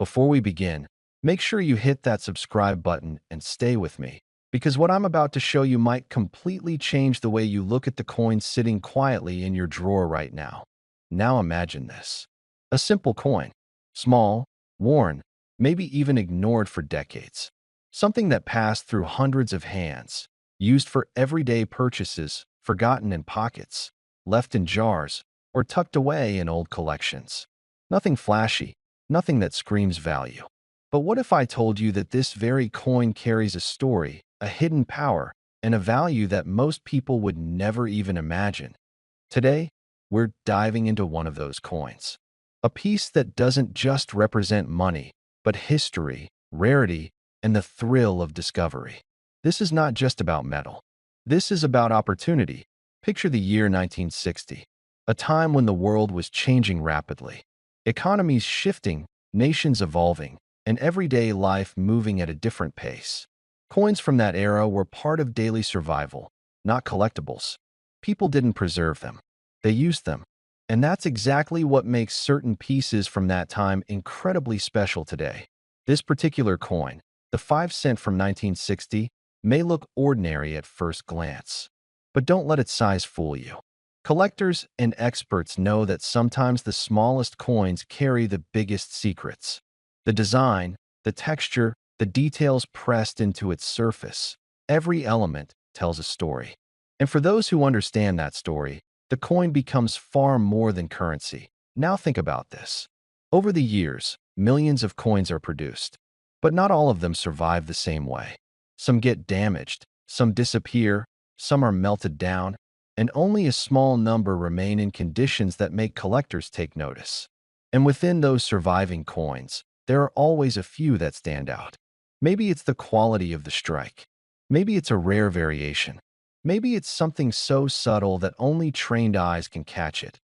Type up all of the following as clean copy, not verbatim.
Before we begin, make sure you hit that subscribe button and stay with me, because what I'm about to show you might completely change the way you look at the coin sitting quietly in your drawer right now. Now imagine this. A simple coin. Small, worn, maybe even ignored for decades. Something that passed through hundreds of hands, used for everyday purchases, forgotten in pockets, left in jars, or tucked away in old collections. Nothing flashy, nothing that screams value. But what if I told you that this very coin carries a story, a hidden power, and a value that most people would never even imagine? Today, we're diving into one of those coins. A piece that doesn't just represent money, but history, rarity, and the thrill of discovery. This is not just about metal. This is about opportunity. Picture the year 1960, a time when the world was changing rapidly. Economies shifting, nations evolving, and everyday life moving at a different pace. Coins from that era were part of daily survival, not collectibles. People didn't preserve them. They used them. And that's exactly what makes certain pieces from that time incredibly special today. This particular coin, the 5 cent from 1960, may look ordinary at first glance. But don't let its size fool you. Collectors and experts know that sometimes the smallest coins carry the biggest secrets. The design, the texture, the details pressed into its surface. Every element tells a story. And for those who understand that story, the coin becomes far more than currency. Now think about this. Over the years, millions of coins are produced, but not all of them survive the same way. Some get damaged, some disappear, some are melted down, and only a small number remain in conditions that make collectors take notice. And within those surviving coins, there are always a few that stand out. Maybe it's the quality of the strike. Maybe it's a rare variation. Maybe it's something so subtle that only trained eyes can catch it.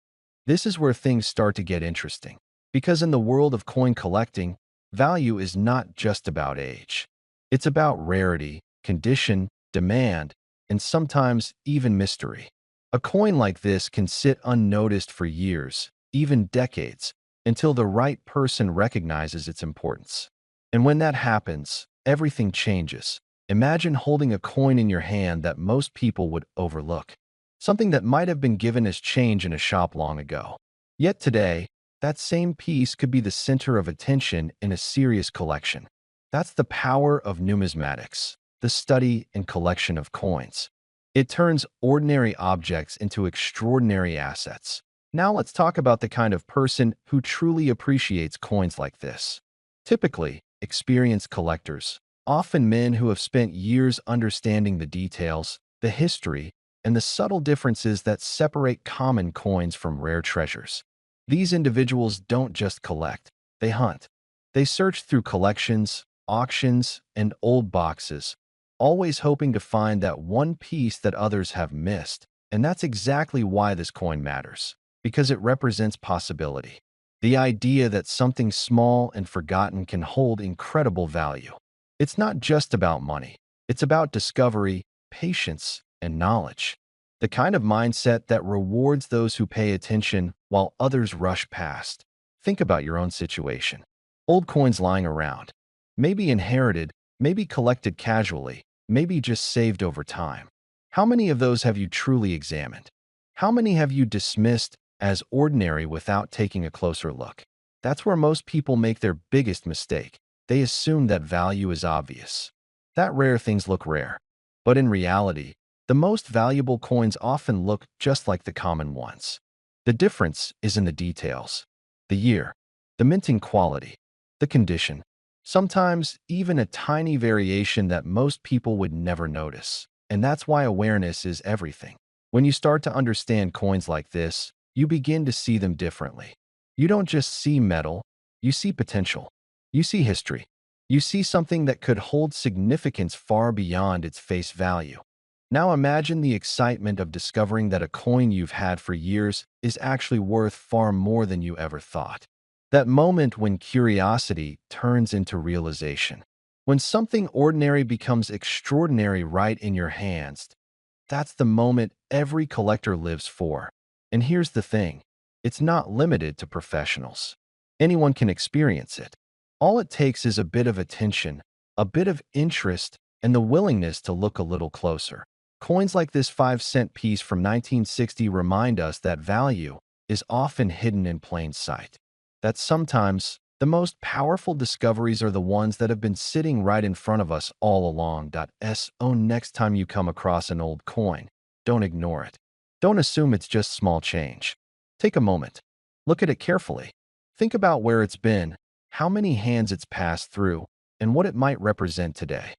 This is where things start to get interesting. Because in the world of coin collecting, value is not just about age. It's about rarity, condition, demand, and sometimes even mystery. A coin like this can sit unnoticed for years, even decades, until the right person recognizes its importance. And when that happens, everything changes. Imagine holding a coin in your hand that most people would overlook, something that might have been given as change in a shop long ago. Yet today, that same piece could be the center of attention in a serious collection. That's the power of numismatics, the study and collection of coins. It turns ordinary objects into extraordinary assets. Now let's talk about the kind of person who truly appreciates coins like this. Typically, experienced collectors, often men who have spent years understanding the details, the history, and the subtle differences that separate common coins from rare treasures. These individuals don't just collect, they hunt. They search through collections, auctions, and old boxes, always hoping to find that one piece that others have missed. And that's exactly why this coin matters, because it represents possibility. The idea that something small and forgotten can hold incredible value. It's not just about money. It's about discovery, patience, and knowledge. The kind of mindset that rewards those who pay attention while others rush past. Think about your own situation. Old coins lying around. Maybe inherited, maybe collected casually, maybe just saved over time. How many of those have you truly examined? How many have you dismissed as ordinary without taking a closer look? That's where most people make their biggest mistake. They assume that value is obvious, that rare things look rare. But in reality, the most valuable coins often look just like the common ones. The difference is in the details, the year, the minting quality, the condition, sometimes even a tiny variation that most people would never notice. And that's why awareness is everything. When you start to understand coins like this, you begin to see them differently. You don't just see metal, you see potential. You see history. You see something that could hold significance far beyond its face value. Now imagine the excitement of discovering that a coin you've had for years is actually worth far more than you ever thought. That moment when curiosity turns into realization. When something ordinary becomes extraordinary right in your hands, that's the moment every collector lives for. And here's the thing, it's not limited to professionals. Anyone can experience it. All it takes is a bit of attention, a bit of interest, and the willingness to look a little closer. Coins like this 5-cent piece from 1960 remind us that value is often hidden in plain sight. That sometimes the most powerful discoveries are the ones that have been sitting right in front of us all along. So next time you come across an old coin, don't ignore it. Don't assume it's just small change. Take a moment. Look at it carefully. Think about where it's been, how many hands it's passed through, and what it might represent today.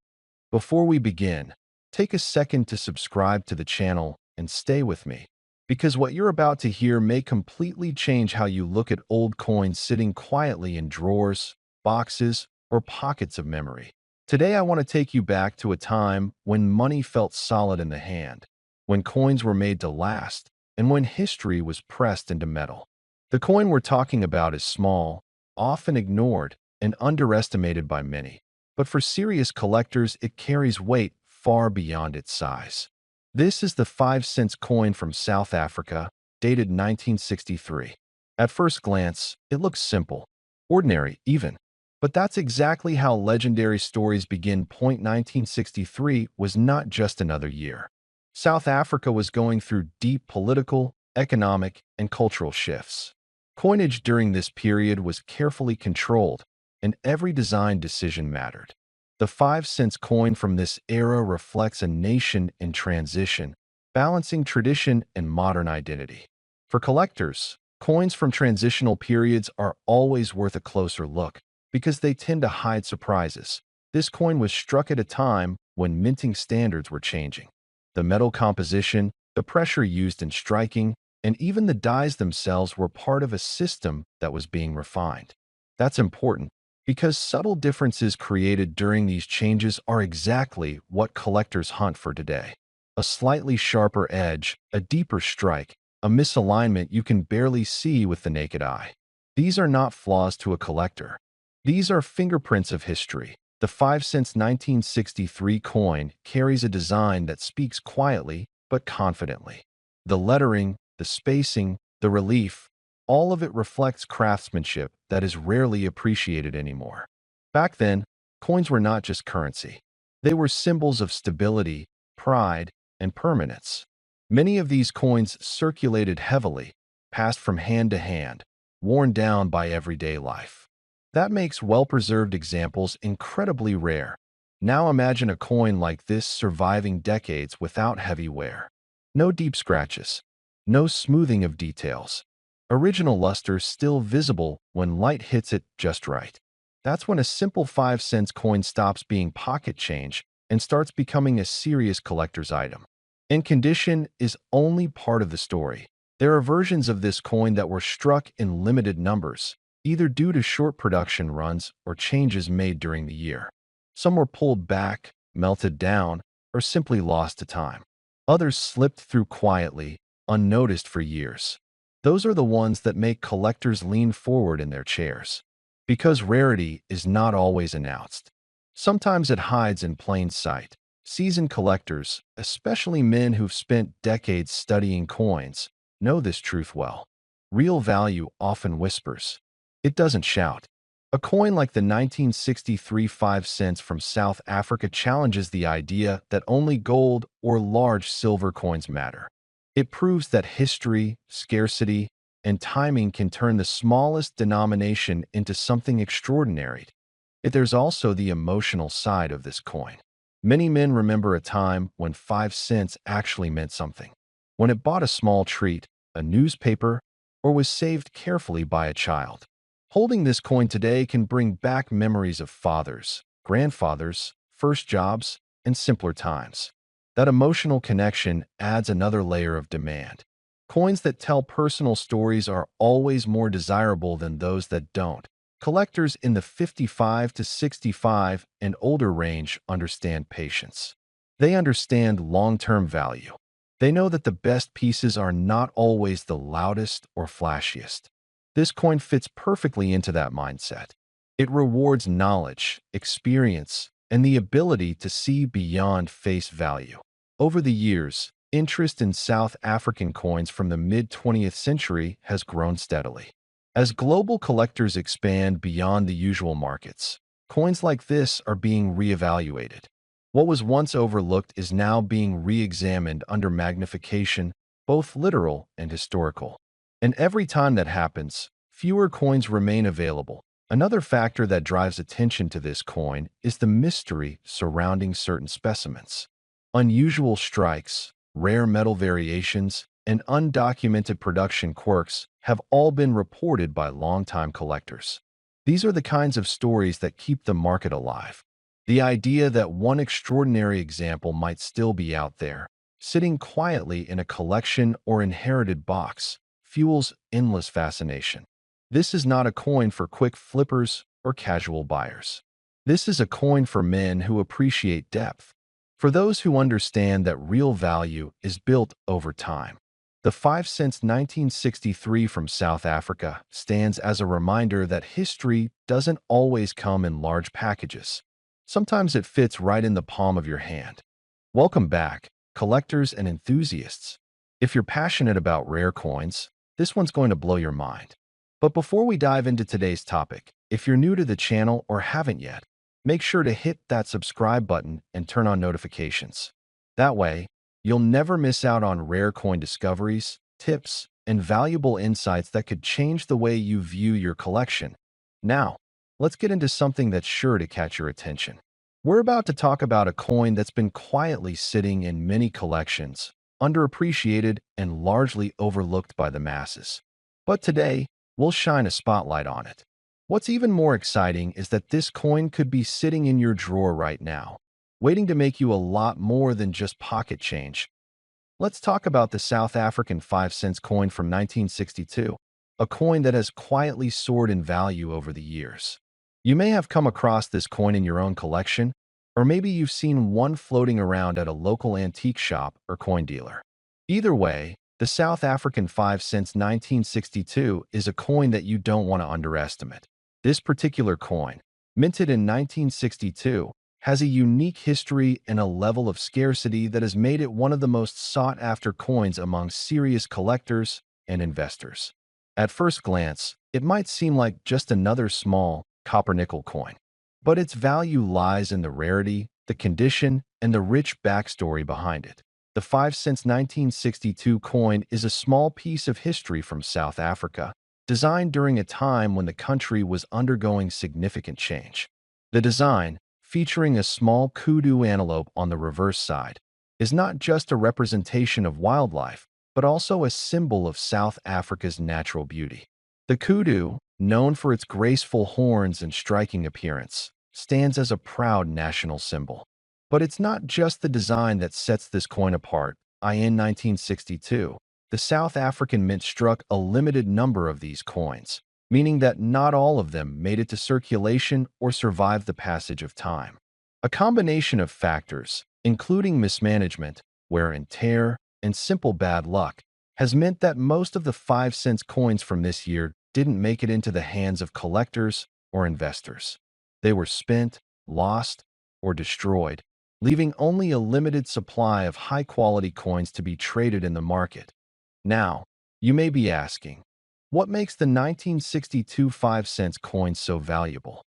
Before we begin, take a second to subscribe to the channel and stay with me, because what you're about to hear may completely change how you look at old coins sitting quietly in drawers, boxes, or pockets of memory. Today I want to take you back to a time when money felt solid in the hand, when coins were made to last, and when history was pressed into metal. The coin we're talking about is small, often ignored, and underestimated by many. But for serious collectors, it carries weight far beyond its size. This is the 5-cent coin from South Africa, dated 1963. At first glance, it looks simple, ordinary even. But that's exactly how legendary stories begin. 1963 was not just another year. South Africa was going through deep political, economic, and cultural shifts. Coinage during this period was carefully controlled, and every design decision mattered. The 5-cent coin from this era reflects a nation in transition, balancing tradition and modern identity. For collectors, coins from transitional periods are always worth a closer look because they tend to hide surprises. This coin was struck at a time when minting standards were changing. The metal composition, the pressure used in striking, and even the dies themselves were part of a system that was being refined. That's important because subtle differences created during these changes are exactly what collectors hunt for today. A slightly sharper edge, a deeper strike, a misalignment you can barely see with the naked eye. These are not flaws to a collector. These are fingerprints of history. The 5-cent 1963 coin carries a design that speaks quietly but confidently. The lettering, the spacing, the relief, all of it reflects craftsmanship that is rarely appreciated anymore. Back then, coins were not just currency. They were symbols of stability, pride, and permanence. Many of these coins circulated heavily, passed from hand to hand, worn down by everyday life. That makes well-preserved examples incredibly rare. Now imagine a coin like this surviving decades without heavy wear. No deep scratches, no smoothing of details. Original luster still visible when light hits it just right. That's when a simple 5-cent coin stops being pocket change and starts becoming a serious collector's item. And condition is only part of the story. There are versions of this coin that were struck in limited numbers, either due to short production runs or changes made during the year. Some were pulled back, melted down, or simply lost to time. Others slipped through quietly, unnoticed for years. Those are the ones that make collectors lean forward in their chairs. Because rarity is not always announced. Sometimes it hides in plain sight. Seasoned collectors, especially men who've spent decades studying coins, know this truth well. Real value often whispers. It doesn't shout. A coin like the 1963 5 cents from South Africa challenges the idea that only gold or large silver coins matter. It proves that history, scarcity, and timing can turn the smallest denomination into something extraordinary. Yet there's also the emotional side of this coin. Many men remember a time when 5 cents actually meant something. When it bought a small treat, a newspaper, or was saved carefully by a child. Holding this coin today can bring back memories of fathers, grandfathers, first jobs, and simpler times. That emotional connection adds another layer of demand. Coins that tell personal stories are always more desirable than those that don't. Collectors in the 55 to 65 and older range understand patience. They understand long-term value. They know that the best pieces are not always the loudest or flashiest. This coin fits perfectly into that mindset. It rewards knowledge, experience, and the ability to see beyond face value. Over the years, interest in South African coins from the mid-20th century has grown steadily. As global collectors expand beyond the usual markets, coins like this are being reevaluated. What was once overlooked is now being re-examined under magnification, both literal and historical. And every time that happens, fewer coins remain available. Another factor that drives attention to this coin is the mystery surrounding certain specimens. Unusual strikes, rare metal variations, and undocumented production quirks have all been reported by longtime collectors. These are the kinds of stories that keep the market alive. The idea that one extraordinary example might still be out there, sitting quietly in a collection or inherited box, fuels endless fascination. This is not a coin for quick flippers or casual buyers. This is a coin for men who appreciate depth, for those who understand that real value is built over time. The 5 cents 1963 from South Africa stands as a reminder that history doesn't always come in large packages. Sometimes it fits right in the palm of your hand. Welcome back, collectors and enthusiasts. If you're passionate about rare coins, this one's going to blow your mind. But before we dive into today's topic, if you're new to the channel or haven't yet, make sure to hit that subscribe button and turn on notifications. That way, you'll never miss out on rare coin discoveries, tips, and valuable insights that could change the way you view your collection. Now, let's get into something that's sure to catch your attention. We're about to talk about a coin that's been quietly sitting in many collections, underappreciated and largely overlooked by the masses. But today, we'll shine a spotlight on it. What's even more exciting is that this coin could be sitting in your drawer right now, waiting to make you a lot more than just pocket change. Let's talk about the South African 5 cents coin from 1962, a coin that has quietly soared in value over the years. You may have come across this coin in your own collection, or maybe you've seen one floating around at a local antique shop or coin dealer. Either way, the South African 5 cents 1962 is a coin that you don't want to underestimate. This particular coin, minted in 1962, has a unique history and a level of scarcity that has made it one of the most sought-after coins among serious collectors and investors. At first glance, it might seem like just another small copper-nickel coin, but its value lies in the rarity, the condition, and the rich backstory behind it. The 5 cents 1962 coin is a small piece of history from South Africa, designed during a time when the country was undergoing significant change. The design, featuring a small kudu antelope on the reverse side, is not just a representation of wildlife, but also a symbol of South Africa's natural beauty. The kudu, known for its graceful horns and striking appearance, stands as a proud national symbol. But it's not just the design that sets this coin apart. In 1962, the South African Mint struck a limited number of these coins, meaning that not all of them made it to circulation or survived the passage of time. A combination of factors, including mismanagement, wear and tear, and simple bad luck, has meant that most of the 5 cents coins from this year didn't make it into the hands of collectors or investors. They were spent, lost, or destroyed, leaving only a limited supply of high-quality coins to be traded in the market. Now, you may be asking, what makes the 1962 5 cents coin so valuable?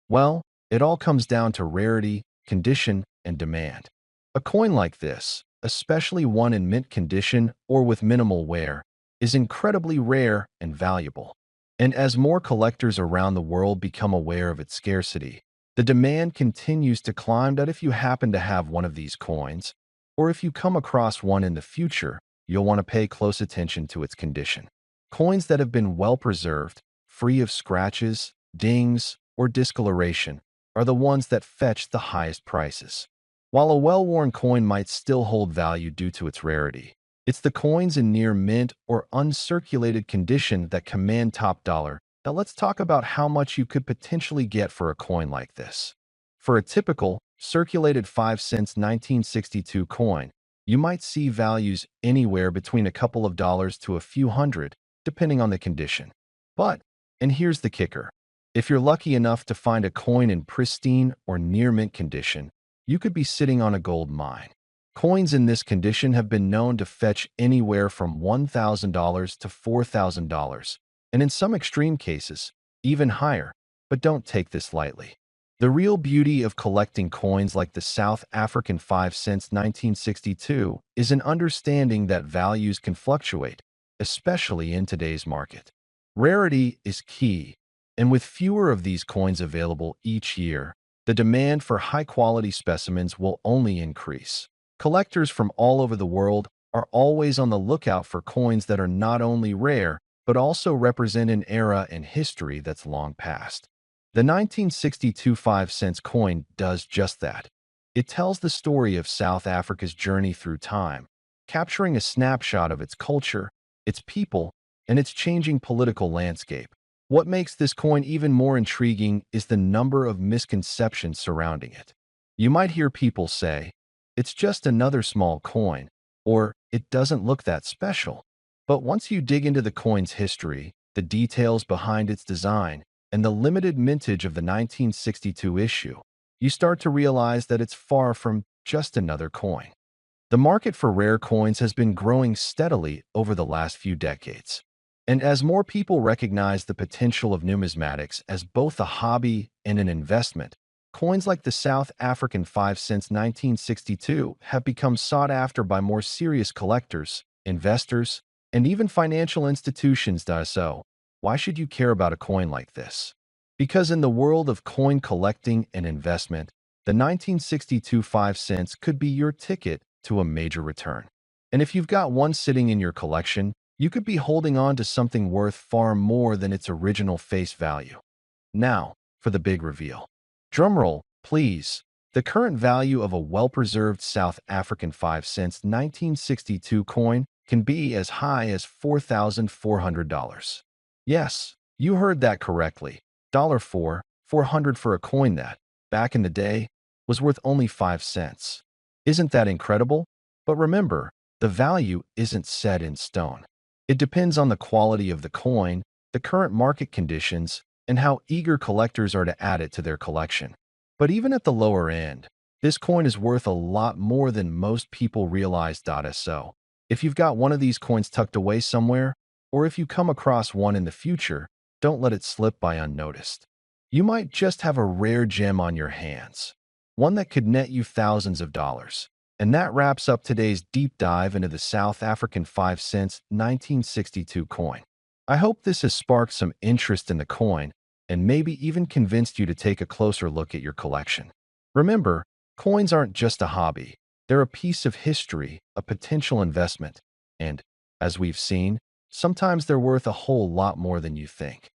Well, it all comes down to rarity, condition, and demand. A coin like this, especially one in mint condition or with minimal wear, is incredibly rare and valuable. And as more collectors around the world become aware of its scarcity, the demand continues to climb. That if you happen to have one of these coins, or if you come across one in the future, you'll want to pay close attention to its condition. Coins that have been well preserved, free of scratches, dings, or discoloration, are the ones that fetch the highest prices. While a well-worn coin might still hold value due to its rarity, it's the coins in near mint or uncirculated condition that command top dollar. Now let's talk about how much you could potentially get for a coin like this. For a typical, circulated 5 cents 1962 coin, you might see values anywhere between a couple of dollars to a few hundred, depending on the condition. But, and here's the kicker, if you're lucky enough to find a coin in pristine or near mint condition, you could be sitting on a gold mine. Coins in this condition have been known to fetch anywhere from $1,000 to $4,000, and in some extreme cases, even higher, but don't take this lightly. The real beauty of collecting coins like the South African 5 cents 1962 is an understanding that values can fluctuate, especially in today's market. Rarity is key, and with fewer of these coins available each year, the demand for high-quality specimens will only increase. Collectors from all over the world are always on the lookout for coins that are not only rare, but also represent an era in history that's long past. The 1962 5 cents coin does just that. It tells the story of South Africa's journey through time, capturing a snapshot of its culture, its people, and its changing political landscape. What makes this coin even more intriguing is the number of misconceptions surrounding it. You might hear people say, "It's just another small coin," or "It doesn't look that special." But once you dig into the coin's history, the details behind its design, and the limited mintage of the 1962 issue, you start to realize that it's far from just another coin. The market for rare coins has been growing steadily over the last few decades. And as more people recognize the potential of numismatics as both a hobby and an investment, coins like the South African 5 cents 1962 have become sought after by more serious collectors, investors, and even financial institutions. So, why should you care about a coin like this? Because in the world of coin collecting and investment, the 1962 5 cents could be your ticket to a major return. And if you've got one sitting in your collection, you could be holding on to something worth far more than its original face value. Now, for the big reveal. Drumroll, please. The current value of a well-preserved South African 5 cents 1962 coin can be as high as $4,400. Yes, you heard that correctly. $400 for a coin that, back in the day, was worth only 5 cents. Isn't that incredible? But remember, the value isn't set in stone. It depends on the quality of the coin, the current market conditions, and how eager collectors are to add it to their collection. But even at the lower end, this coin is worth a lot more than most people realize. So, if you've got one of these coins tucked away somewhere, or if you come across one in the future, don't let it slip by unnoticed. You might just have a rare gem on your hands, one that could net you thousands of dollars. And that wraps up today's deep dive into the South African 5 cents 1962 coin. I hope this has sparked some interest in the coin and maybe even convinced you to take a closer look at your collection. Remember, coins aren't just a hobby. They're a piece of history, a potential investment, and, as we've seen, sometimes they're worth a whole lot more than you think.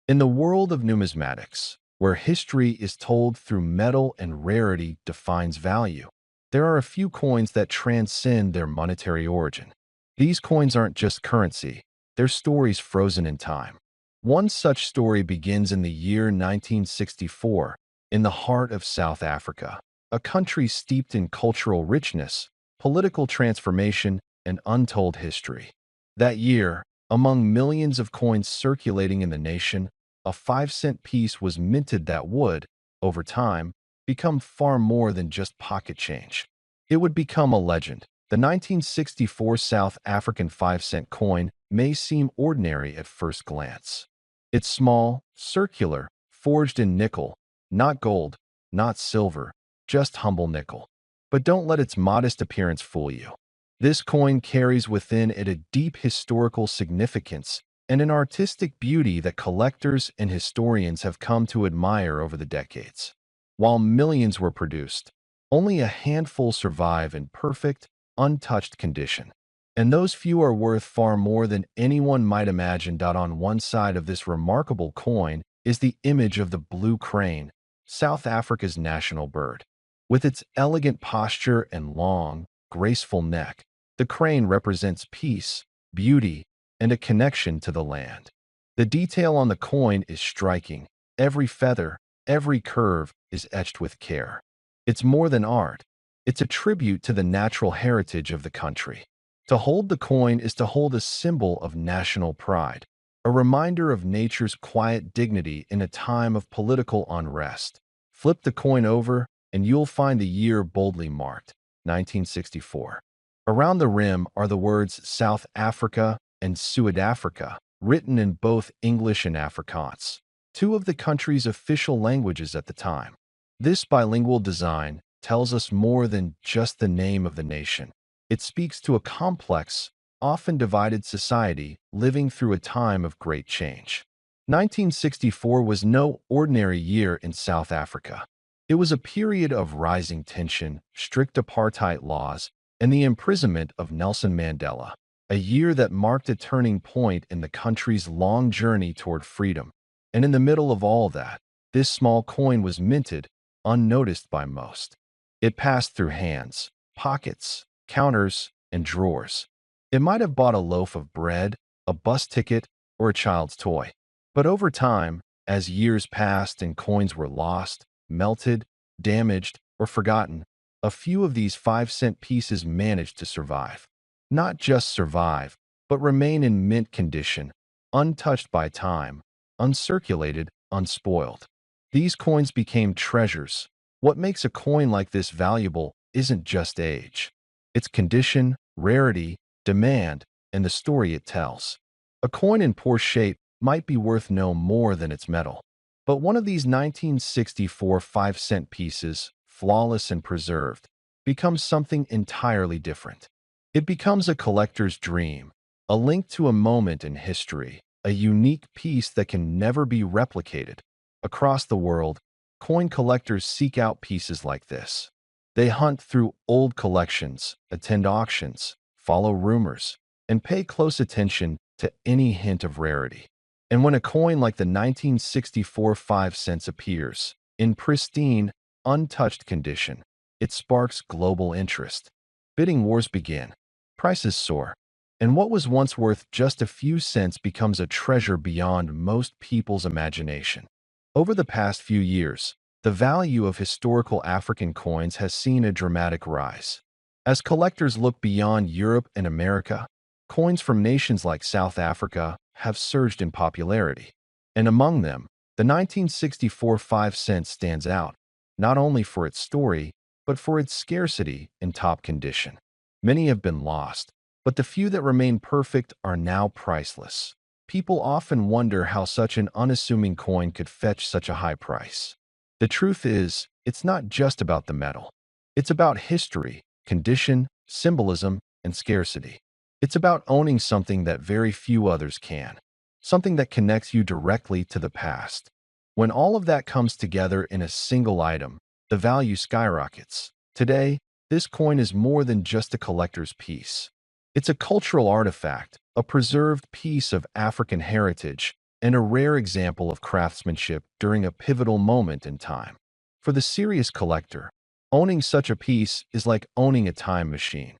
In the world of numismatics, where history is told through metal and rarity defines value, there are a few coins that transcend their monetary origin. These coins aren't just currency, they're stories frozen in time. One such story begins in the year 1964, in the heart of South Africa, a country steeped in cultural richness, political transformation, and untold history. That year, among millions of coins circulating in the nation, a 5-cent piece was minted that would, over time, become far more than just pocket change. It would become a legend. The 1964 South African 5-cent coin may seem ordinary at first glance. It's small, circular, forged in nickel, not gold, not silver, just humble nickel. But don't let its modest appearance fool you. This coin carries within it a deep historical significance and an artistic beauty that collectors and historians have come to admire over the decades. While millions were produced, only a handful survive in perfect, untouched condition. And those few are worth far more than anyone might imagine. On one side of this remarkable coin is the image of the blue crane, South Africa's national bird. With its elegant posture and long, graceful neck, the crane represents peace, beauty, and a connection to the land. The detail on the coin is striking. Every feather, every curve is etched with care. It's more than art. It's a tribute to the natural heritage of the country. To hold the coin is to hold a symbol of national pride, a reminder of nature's quiet dignity in a time of political unrest. Flip the coin over, and you'll find the year boldly marked, 1964. Around the rim are the words South Africa and Suid-Afrika, written in both English and Afrikaans, two of the country's official languages at the time. This bilingual design tells us more than just the name of the nation. It speaks to a complex, often divided society living through a time of great change. 1964 was no ordinary year in South Africa. It was a period of rising tension, strict apartheid laws, and the imprisonment of Nelson Mandela, a year that marked a turning point in the country's long journey toward freedom. And in the middle of all that, this small coin was minted, unnoticed by most. It passed through hands, pockets, counters, and drawers. It might have bought a loaf of bread, a bus ticket, or a child's toy. But over time, as years passed and coins were lost, melted, damaged, or forgotten, a few of these 5-cent pieces managed to survive. Not just survive, but remain in mint condition, untouched by time, uncirculated, unspoiled. These coins became treasures. What makes a coin like this valuable isn't just age. It's condition, rarity, demand, and the story it tells. A coin in poor shape might be worth no more than its metal. But one of these 1964 5-cent pieces, flawless and preserved, becomes something entirely different. It becomes a collector's dream, a link to a moment in history, a unique piece that can never be replicated. Across the world, coin collectors seek out pieces like this. They hunt through old collections, attend auctions, follow rumors, and pay close attention to any hint of rarity. And when a coin like the 1964 5 cents appears, in pristine, untouched condition, it sparks global interest. Bidding wars begin. Prices soar. And what was once worth just a few cents becomes a treasure beyond most people's imagination. Over the past few years, the value of historical African coins has seen a dramatic rise. As collectors look beyond Europe and America, coins from nations like South Africa have surged in popularity. And among them, the 1964 5 cents stands out, not only for its story, but for its scarcity and top condition. Many have been lost, but the few that remain perfect are now priceless. People often wonder how such an unassuming coin could fetch such a high price. The truth is, it's not just about the metal. It's about history, condition, symbolism, and scarcity. It's about owning something that very few others can, something that connects you directly to the past. When all of that comes together in a single item, the value skyrockets. Today, this coin is more than just a collector's piece. It's a cultural artifact, a preserved piece of African heritage, and a rare example of craftsmanship during a pivotal moment in time. For the serious collector, owning such a piece is like owning a time machine,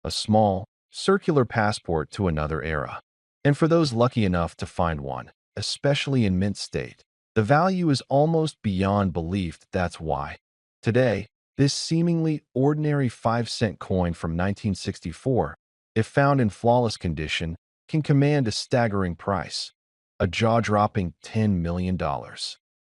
a small, circular passport to another era. And for those lucky enough to find one, especially in mint state, the value is almost beyond belief. That's why, today, this seemingly ordinary 5-cent coin from 1964, if found in flawless condition, can command a staggering price, a jaw-dropping $10 million.